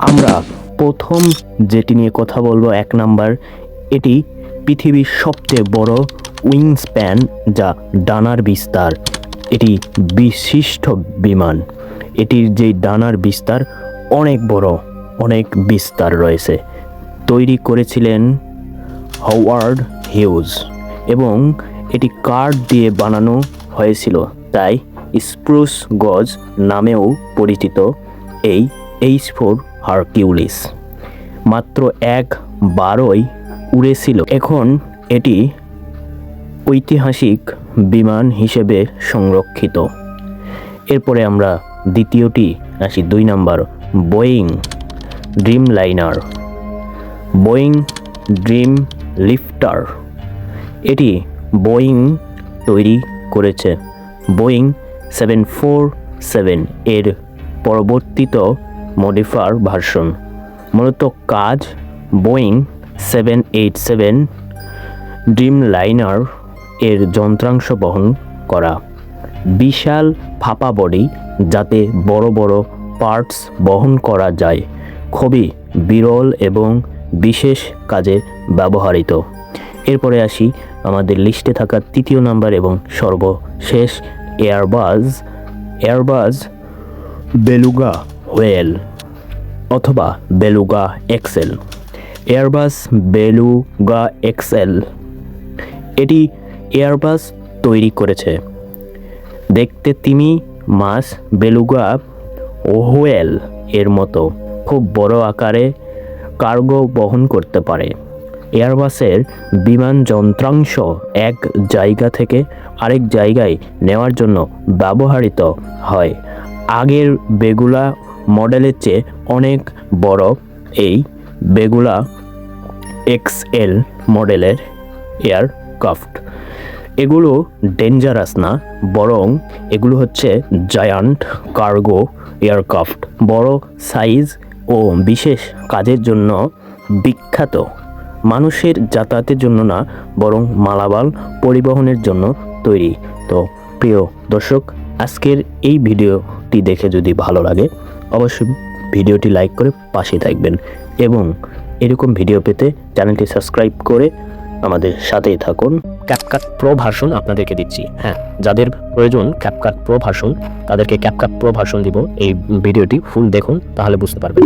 আমরা প্রথম যেটি নিয়ে কথা বলবো 1 নাম্বার, এটি পৃথিবীর সবচেয়ে বড় উইং স্প্যান যা ডানার বিস্তার। এটি বিশিষ্ট বিমান। এটির যে ডানার বিস্তার অনেক বড়, অনেক বিস্তার রয়েছে। তৈরি করেছিলেন হাওয়ার্ড হিউজ এবং এটি কাঠ দিয়ে বানানো হয়েছিল, তাই স্প্রুস গজ নামেও পরিচিত। এই H-4 হারকিউলিস মাত্র একবারই উড়েছিল। এখন এটি ঐতিহাসিক বিমান হিসেবে সংরক্ষিত। এরপরে আমরা দ্বিতীয়টি আসি 2 number, Boeing Dreamliner. Boeing Dreamlifter, এটি বোয়িং তৈরি করেছে। বোয়িং 747 এর পরবর্তীত মডিফায়ার ভার্সন। মূলত কাজ বোয়িং 787 ড্রিমলাইনার এর যন্ত্রাংশ বহন করা। বিশাল ফাঁপা বডি যাতে বড় বড় পার্টস বহন করা যায়, খুবই বিরল এবং বিশেষ কাজে ব্যবহৃত। এরপরে আসি আমাদের লিস্টে থাকা 3 নাম্বার এবং সর্বশেষ, এয়ারবাস বেলুগা হোয়েল অথবা Beluga XL. Airbus Beluga XL, এটি এয়ারবাস তৈরি করেছে। দেখতে তিমি মাছ বেলুগা হোয়েল এর মতো খুব বড় আকারে কার্গো বহন করতে পারে। এয়ারবাসের বিমান যন্ত্রাংশ এক জায়গা থেকে আরেক জায়গায় নেওয়ার জন্য ব্যবহৃত হয়। আগের বেগুলা মডেলের চেয়ে অনেক বড় এই বেগুলা এক্সএল মডেলের এয়ারক্রাফট। এগুলো ডেঞ্জারাস না, বরং এগুলো হচ্ছে জায়ান্ট কার্গো এয়ারক্রাফট। বড় সাইজ ও বিশেষ কাজের জন্য বিখ্যাত। মানুষের যাতায়াতের জন্য না, বরং মালামাল পরিবহনের জন্য তৈরি। তো প্রিয় দর্শক, আজকের এই ভিডিওটি দেখে যদি ভালো লাগে অবশ্যই ভিডিওটি লাইক করে পাশে থাকবেন এবং এরকম ভিডিও পেতে চ্যানেলটি সাবস্ক্রাইব করে আমাদের সাথেই থাকুন। ক্যাপকাট প্রো ভার্সন আপনাদেরকে দিচ্ছি। হ্যাঁ, যাদের প্রয়োজন ক্যাপকাট প্রো ভার্সন তাদেরকে ক্যাপকাট প্রো ভার্সন দিব। এই ভিডিওটি ফুল দেখুন, তাহলে বুঝতে পারবেন।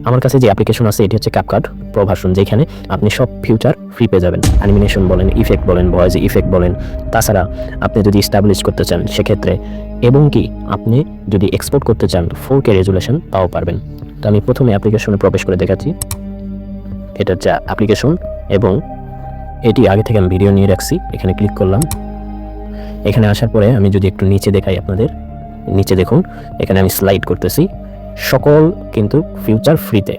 আমার কাছে যে অ্যাপ্লিকেশন আছে এটি হচ্ছে ক্যাপকাট প্রো ভার্সন, যেখানে আপনি সব ফিউচার ফ্রি পেয়ে যাবেন। অ্যানিমেশন বলেন, ইফেক্ট বলেন, ভয়েস ইফেক্ট বলেন। তাছাড়া আপনি যদি এস্টাবলিশ করতে চান সেক্ষেত্রে, এবং কি আপনি যদি এক্সপোর্ট করতে চান 4K রেজুলেশন, তাও পারবেন। তো আমি প্রথমে অ্যাপ্লিকেশনে প্রবেশ করে দেখাচ্ছি। এটা হচ্ছে অ্যাপ্লিকেশন এবং এটি আগে থেকে আমি ভিডিও নিয়ে রাখছি। এখানে ক্লিক করলাম। এখানে আসার পরে আমি যদি একটু নিচে দেখাই আপনাদের, নিচে দেখুন এখানে আমি স্লাইড করতেছি। সকল কিন্তু ফিউচার ফ্রিতে,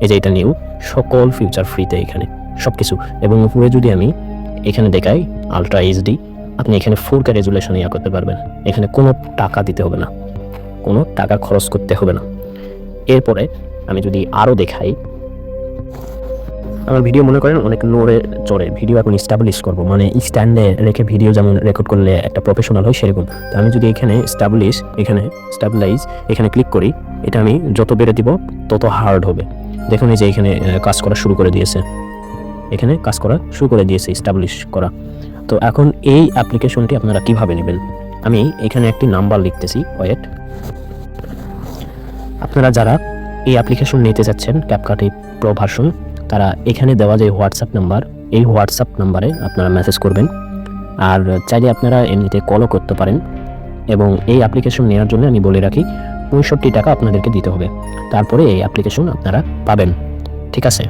এই যে এটা নিউ, সকল ফিউচার ফ্রিতে এখানে সব কিছু। এবং উপরে যদি আমি এখানে দেখাই আলট্রা এইচডি, আপনি এখানে 4K রেজুলেশন ইয়া করতে পারবেন। এখানে কোনো টাকা দিতে হবে না, কোনো টাকা খরচ করতে হবে না। এরপরে আমি যদি আরও দেখাই, আমার ভিডিও মনে করেন অনেক নড়ে চড়ে, ভিডিও এখন স্টাবলিশ করবো, মানে স্ট্যান্ডে রেখে ভিডিও যেমন রেকর্ড করলে একটা প্রফেশনাল হয় সেরকম। তো আমি যদি এখানে স্টাবলাইজ এখানে ক্লিক করি, এটা আমি যত বেড়ে দিব তত হার্ড হবে। দেখুন এই যে এখানে কাজ করা শুরু করে দিয়েছে, এখানে কাজ করা শুরু করে দিয়েছে স্টাবলিশ করা। তো এখন এই অ্যাপ্লিকেশনটি আপনারা কিভাবে নেবেন, আমি এখানে একটি নাম্বার লিখতেছি, ওয়েট। আপনারা যারা এই অ্যাপ্লিকেশন নিতে চাচ্ছেন ক্যাপকাট প্রো ভার্সন, তারা এখানে দেওয়া যে হোয়াটসঅ্যাপ নাম্বার, এই হোয়াটসঅ্যাপ নাম্বারে আপনারা মেসেজ করবেন। আর চাইলে আপনারা এমনিতে কলও করতে পারেন। এবং এই অ্যাপ্লিকেশন নেওয়ার জন্য আমি বলে রাখি 65 টাকা আপনাদেরকে দিতে হবে, তারপরে এই অ্যাপ্লিকেশন আপনারা পাবেন। ঠিক আছে।